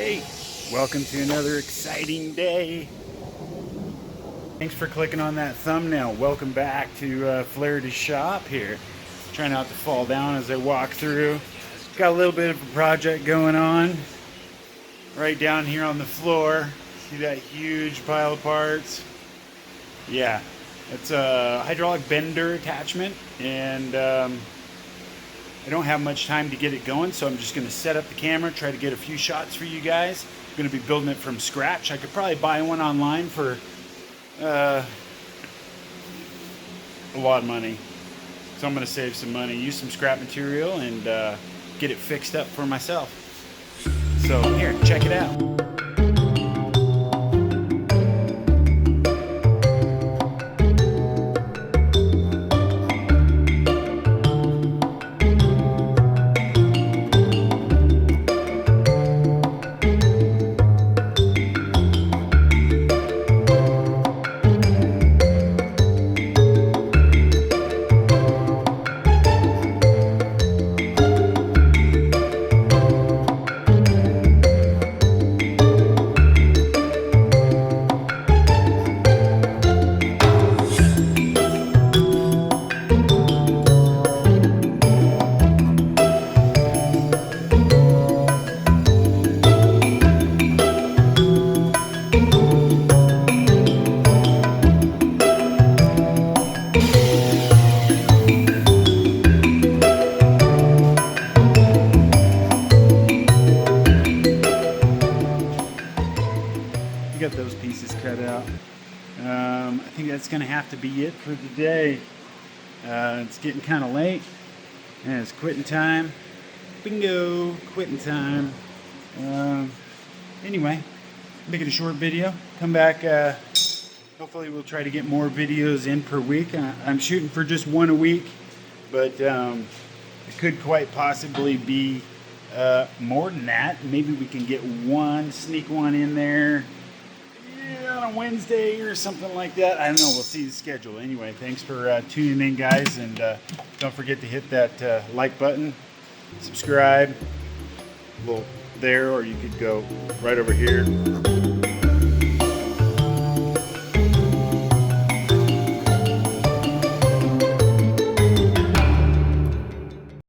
Hey, welcome to another exciting day. Thanks for clicking on that thumbnail. Welcome back to Florida's shop here. Trying not to fall down as I walk through. Got a little bit of a project going on right down here on the floor. See that huge pile of parts? Yeah, it's a hydraulic bender attachment, and I don't have much time to get it going, so I'm just going to set up the camera, try to get a few shots for you guys. I'm going to be building it from scratch. I could probably buy one online for a lot of money, so I'm going to save some money, use some scrap material, and get it fixed up for myself. So here, check it out. Got those pieces cut out. I think that's gonna have to be it for today. It's getting kind of late and it's quitting time. Bingo, quitting time. Anyway, make it a short video. Come back, hopefully we'll try to get more videos in per week. I'm shooting for just one a week, but it could quite possibly be more than that. Maybe we can get sneak one in there on a Wednesday or something like that. I don't know. We'll see the schedule. Anyway, thanks for tuning in, guys, and don't forget to hit that like button, subscribe, there, or you could go right over here.